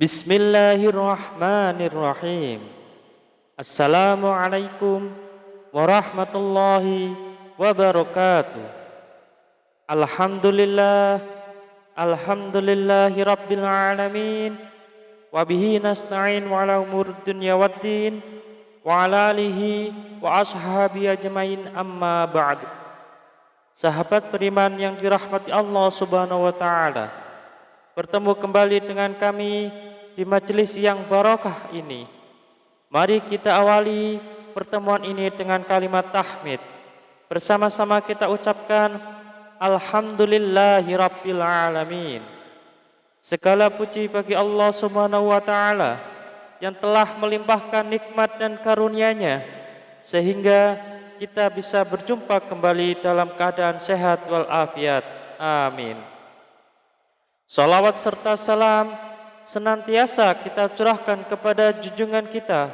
Bismillahirrahmanirrahim. Assalamualaikum warahmatullahi wabarakatuh. Alhamdulillah, alhamdulillahi rabbil alamin. Wabihi nasta'in wa ala umur dunya waddin wa ala alihi wa ashabi ajmain amma ba'du. Sahabat beriman yang dirahmati Allah subhanahu wa ta'ala, bertemu kembali dengan kami di majelis yang barokah ini. Mari kita awali pertemuan ini dengan kalimat tahmid. Bersama-sama kita ucapkan Alhamdulillahi Rabbil Alamin. Segala puji bagi Allah subhanahu wa ta'ala yang telah melimpahkan nikmat dan karunia-Nya sehingga kita bisa berjumpa kembali dalam keadaan sehat walafiat. Amin. Salawat serta salam senantiasa kita curahkan kepada junjungan kita,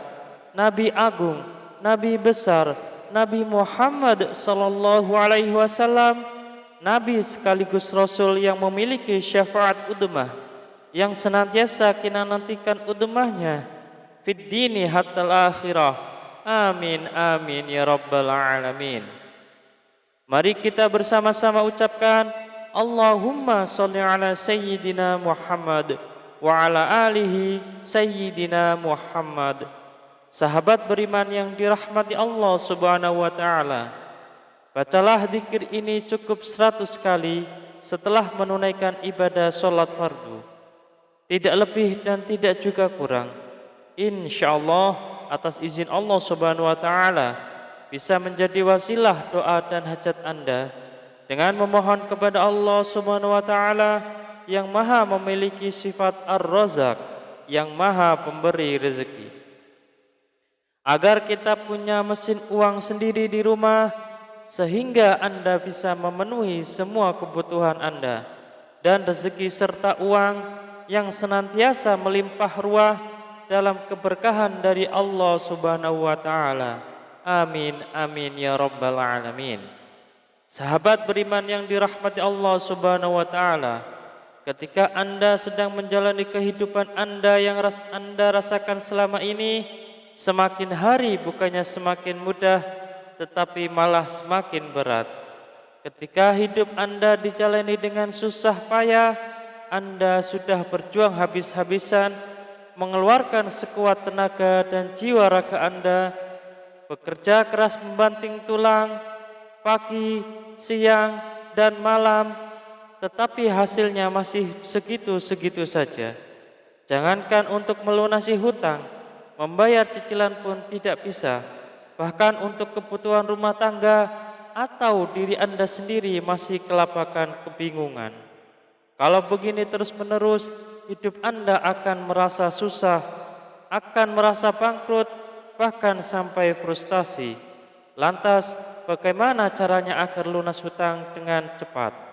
Nabi Agung, Nabi besar, Nabi Muhammad sallallahu alaihi wasallam, Nabi sekaligus Rasul yang memiliki syafaat udmah, yang senantiasa kita nantikan udmahnya fid dini hatta akhirah. Amin amin ya rabbal alamin. Mari kita bersama-sama ucapkan Allahumma sholli ala sayyidina Muhammad wa ala alihi sayyidina Muhammad. Sahabat beriman yang dirahmati Allah subhanahu wa ta'ala, bacalah zikir ini cukup 100 kali setelah menunaikan ibadah sholat fardu, tidak lebih dan tidak juga kurang. InsyaAllah atas izin Allah subhanahu wa ta'ala bisa menjadi wasilah doa dan hajat Anda dengan memohon kepada Allah subhanahu wa ta'ala yang maha memiliki sifat Ar-Razak, yang maha pemberi rezeki, agar kita punya mesin uang sendiri di rumah sehingga Anda bisa memenuhi semua kebutuhan Anda, dan rezeki serta uang yang senantiasa melimpah ruah dalam keberkahan dari Allah subhanahu wa ta'ala. Amin amin ya rabbal alamin. Sahabat beriman yang dirahmati Allah subhanahu wa ta'ala, ketika Anda sedang menjalani kehidupan Anda yang Anda rasakan selama ini, semakin hari bukannya semakin mudah, tetapi malah semakin berat. Ketika hidup Anda dijalani dengan susah payah, Anda sudah berjuang habis-habisan, mengeluarkan sekuat tenaga dan jiwa raga Anda, bekerja keras membanting tulang, pagi, siang, dan malam, tetapi hasilnya masih segitu-segitu saja. Jangankan untuk melunasi hutang, membayar cicilan pun tidak bisa. Bahkan untuk kebutuhan rumah tangga atau diri Anda sendiri masih kelabakan kebingungan. Kalau begini terus-menerus, hidup Anda akan merasa susah, akan merasa bangkrut, bahkan sampai frustasi. Lantas, bagaimana caranya agar lunas hutang dengan cepat?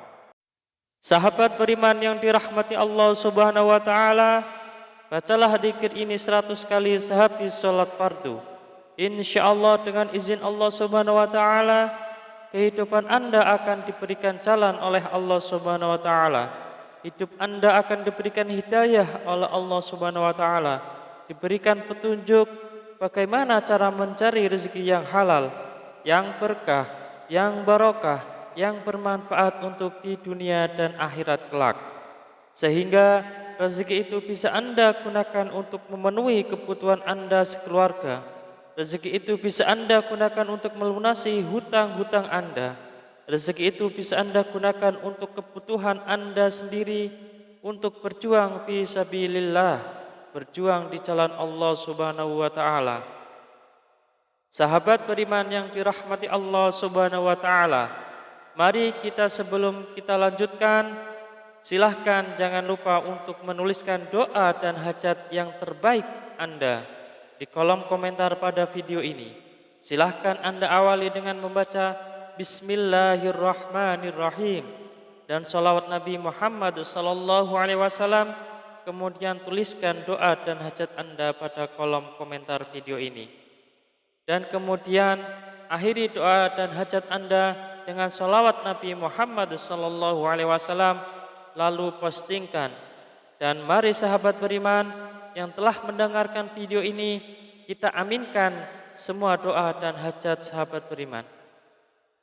Sahabat beriman yang dirahmati Allah subhanahu wa ta'ala, bacalah zikir ini 100 kali sehabis sholat fardu. InsyaAllah dengan izin Allah subhanahu wa ta'ala, kehidupan Anda akan diberikan jalan oleh Allah subhanahu wa ta'ala. Hidup Anda akan diberikan hidayah oleh Allah subhanahu wa ta'ala, diberikan petunjuk bagaimana cara mencari rezeki yang halal, yang berkah, yang barokah, yang bermanfaat untuk di dunia dan akhirat kelak, sehingga rezeki itu bisa Anda gunakan untuk memenuhi kebutuhan Anda sekeluarga. Rezeki itu bisa Anda gunakan untuk melunasi hutang-hutang Anda. Rezeki itu bisa Anda gunakan untuk kebutuhan Anda sendiri, untuk berjuang fi sabilillah, berjuang di jalan Allah subhanahu wa ta'ala. Sahabat beriman yang dirahmati Allah subhanahu wa ta'ala, mari kita sebelum kita lanjutkan, silahkan jangan lupa untuk menuliskan doa dan hajat yang terbaik Anda di kolom komentar pada video ini. Silahkan Anda awali dengan membaca Bismillahirrahmanirrahim dan sholawat Nabi Muhammad sallallahu alaihi wasallam. Kemudian tuliskan doa dan hajat Anda pada kolom komentar video ini. Dan kemudian akhiri doa dan hajat Anda dengan sholawat Nabi Muhammad sallallahu alaihi wasallam, lalu postingkan Dan mari sahabat beriman yang telah mendengarkan video ini, kita aminkan semua doa dan hajat sahabat beriman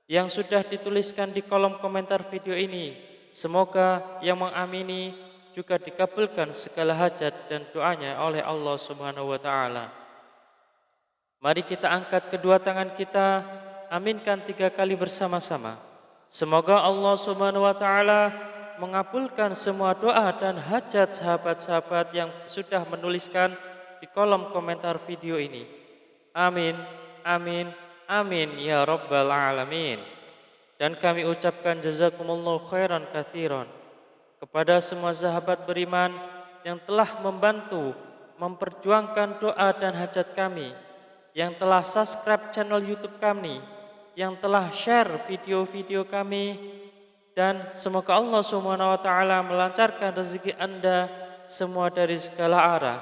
yang sudah dituliskan di kolom komentar video ini. Semoga yang mengamini juga dikabulkan segala hajat dan doanya oleh Allah Subhanahu wa taala. Mari kita angkat kedua tangan kita, aminkan 3 kali bersama-sama. Semoga Allah Subhanahu wa taala mengabulkan semua doa dan hajat sahabat-sahabat yang sudah menuliskan di kolom komentar video ini. Amin, amin, amin ya rabbal alamin. Dan kami ucapkan jazakumullahu khairan katsiran kepada semua sahabat beriman yang telah membantu memperjuangkan doa dan hajat kami, yang telah subscribe channel YouTube kami, yang telah share video-video kami, dan semoga Allah Subhanahu wa taala melancarkan rezeki Anda semua dari segala arah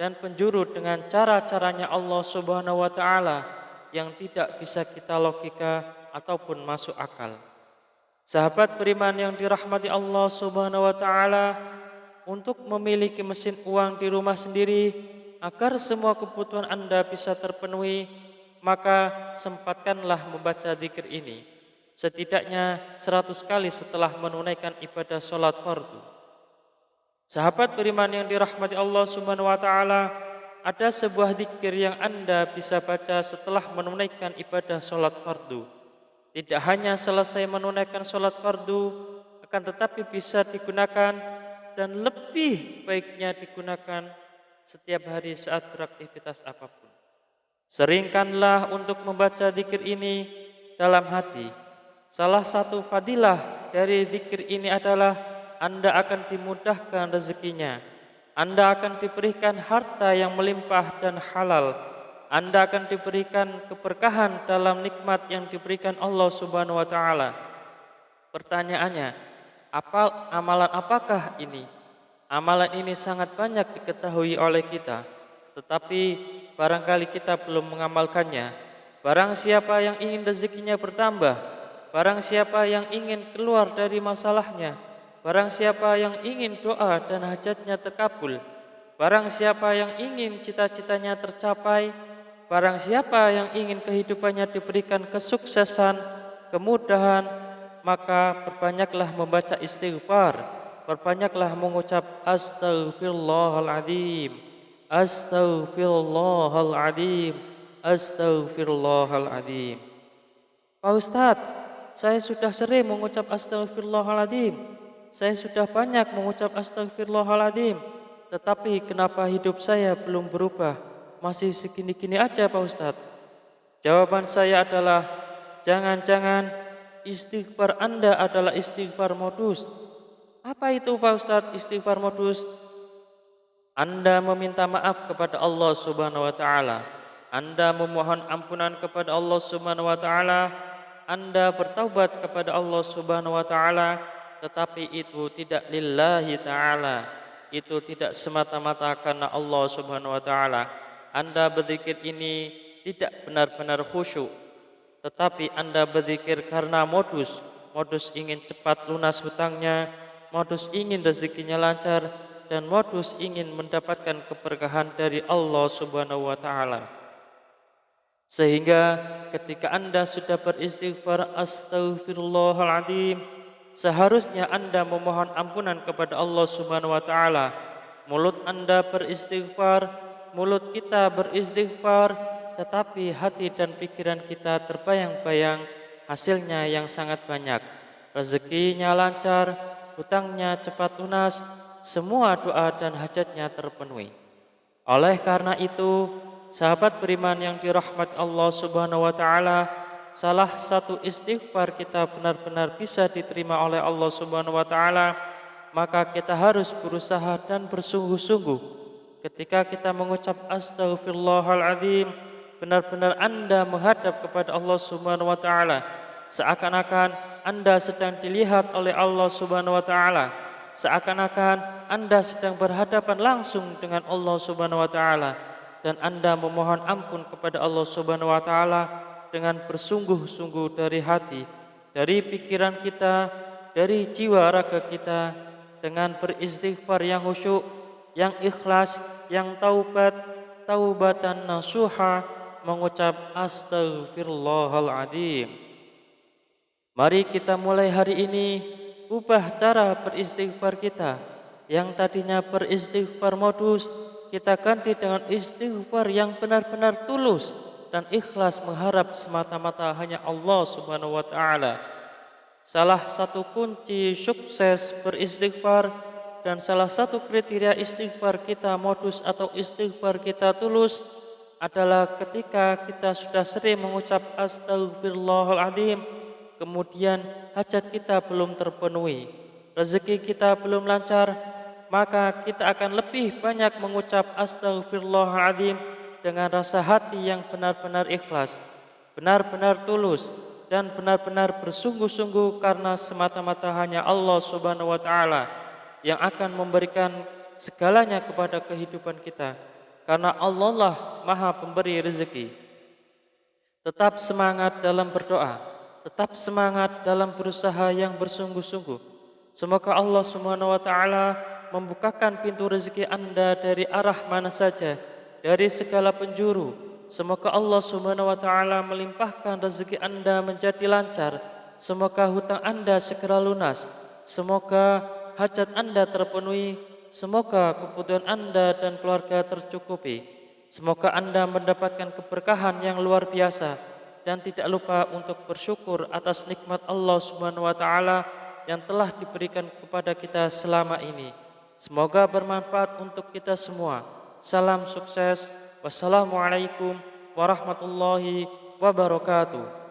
dan penjuru dengan cara-caranya Allah Subhanahu wa taala yang tidak bisa kita logika ataupun masuk akal. Sahabat beriman yang dirahmati Allah Subhanahu wa taala, untuk memiliki mesin uang di rumah sendiri agar semua kebutuhan Anda bisa terpenuhi, maka sempatkanlah membaca zikir ini setidaknya 100 kali setelah menunaikan ibadah sholat fardu. Sahabat beriman yang dirahmati Allah Subhanahu wa taala, ada sebuah zikir yang Anda bisa baca setelah menunaikan ibadah sholat fardu. Tidak hanya selesai menunaikan sholat fardu, akan tetapi bisa digunakan dan lebih baiknya digunakan setiap hari saat beraktivitas apapun. Seringkanlah untuk membaca zikir ini dalam hati. Salah satu fadilah dari zikir ini adalah Anda akan dimudahkan rezekinya. Anda akan diberikan harta yang melimpah dan halal. Anda akan diberikan keberkahan dalam nikmat yang diberikan Allah Subhanahu wa taala. Pertanyaannya, amalan apakah ini? Amalan ini sangat banyak diketahui oleh kita, tetapi barangkali kita belum mengamalkannya. Barang siapa yang ingin rezekinya bertambah, barang siapa yang ingin keluar dari masalahnya, barang siapa yang ingin doa dan hajatnya terkabul, barang siapa yang ingin cita-citanya tercapai, barang siapa yang ingin kehidupannya diberikan kesuksesan, kemudahan, maka perbanyaklah membaca istighfar, perbanyaklah mengucap astaghfirullahaladzim, astaghfirullahaladzim, astaghfirullahaladzim. Pak Ustadz, saya sudah sering mengucap astaghfirullahaladzim, saya sudah banyak mengucap astaghfirullahaladzim, tetapi kenapa hidup saya belum berubah? Masih segini-gini aja Pak Ustadz. Jawaban saya adalah, jangan-jangan istighfar Anda adalah istighfar modus. Apa itu Pak Ustadz istighfar modus? Anda meminta maaf kepada Allah Subhanahu wa taala, Anda memohon ampunan kepada Allah Subhanahu wa taala, Anda bertaubat kepada Allah Subhanahu wa taala, tetapi itu tidak lillahi taala. Itu tidak semata-mata karena Allah Subhanahu wa taala. Anda berzikir ini tidak benar-benar khusyuk, tetapi Anda berzikir karena modus ingin cepat lunas hutangnya, modus ingin rezekinya lancar, dan modus ingin mendapatkan keberkahan dari Allah Subhanahu wa taala. Sehingga ketika Anda sudah beristighfar astaghfirullahaladzim, seharusnya Anda memohon ampunan kepada Allah Subhanahu wa taala. Mulut Anda beristighfar, mulut kita beristighfar, tetapi hati dan pikiran kita terbayang-bayang hasilnya yang sangat banyak. Rezekinya lancar, hutangnya cepat lunas, semua doa dan hajatnya terpenuhi. Oleh karena itu, sahabat beriman yang dirahmati Allah Subhanahu wa taala, salah satu istighfar kita benar-benar bisa diterima oleh Allah Subhanahu wa taala, maka kita harus berusaha dan bersungguh-sungguh. Ketika kita mengucap astaghfirullahaladzim, benar-benar Anda menghadap kepada Allah Subhanahu wa taala, seakan-akan Anda sedang dilihat oleh Allah Subhanahu wa taala, seakan-akan Anda sedang berhadapan langsung dengan Allah Subhanahu wa taala, dan Anda memohon ampun kepada Allah Subhanahu wa taala dengan bersungguh-sungguh dari hati, dari pikiran kita, dari jiwa raga kita, dengan beristighfar yang khusyuk, yang ikhlas, yang taubatan nasuha, mengucap astaghfirullahaladzim. Mari kita mulai hari ini ubah cara beristighfar kita. Yang tadinya beristighfar modus, kita ganti dengan istighfar yang benar-benar tulus dan ikhlas mengharap semata-mata hanya Allah Subhanahu wa taala. Salah satu kunci sukses beristighfar dan salah satu kriteria istighfar kita modus atau istighfar kita tulus adalah ketika kita sudah sering mengucap astaghfirullahaladzim, kemudian hajat kita belum terpenuhi, rezeki kita belum lancar, maka kita akan lebih banyak mengucap astaghfirullahaladzim dengan rasa hati yang benar-benar ikhlas, benar-benar tulus, dan benar-benar bersungguh-sungguh karena semata-mata hanya Allah Subhanahu wa taala yang akan memberikan segalanya kepada kehidupan kita. Karena Allah lah Maha Pemberi rezeki. Tetap semangat dalam berdoa, tetap semangat dalam berusaha yang bersungguh-sungguh. Semoga Allah Subhanahu wa taala membukakan pintu rezeki Anda dari arah mana saja, dari segala penjuru. Semoga Allah Subhanahu wa taala melimpahkan rezeki Anda menjadi lancar. Semoga hutang Anda segera lunas. Semoga hajat Anda terpenuhi. Semoga kebutuhan Anda dan keluarga tercukupi. Semoga Anda mendapatkan keberkahan yang luar biasa dan tidak lupa untuk bersyukur atas nikmat Allah Subhanahu wa taala yang telah diberikan kepada kita selama ini. Semoga bermanfaat untuk kita semua. Salam sukses. Wassalamualaikum warahmatullahi wabarakatuh.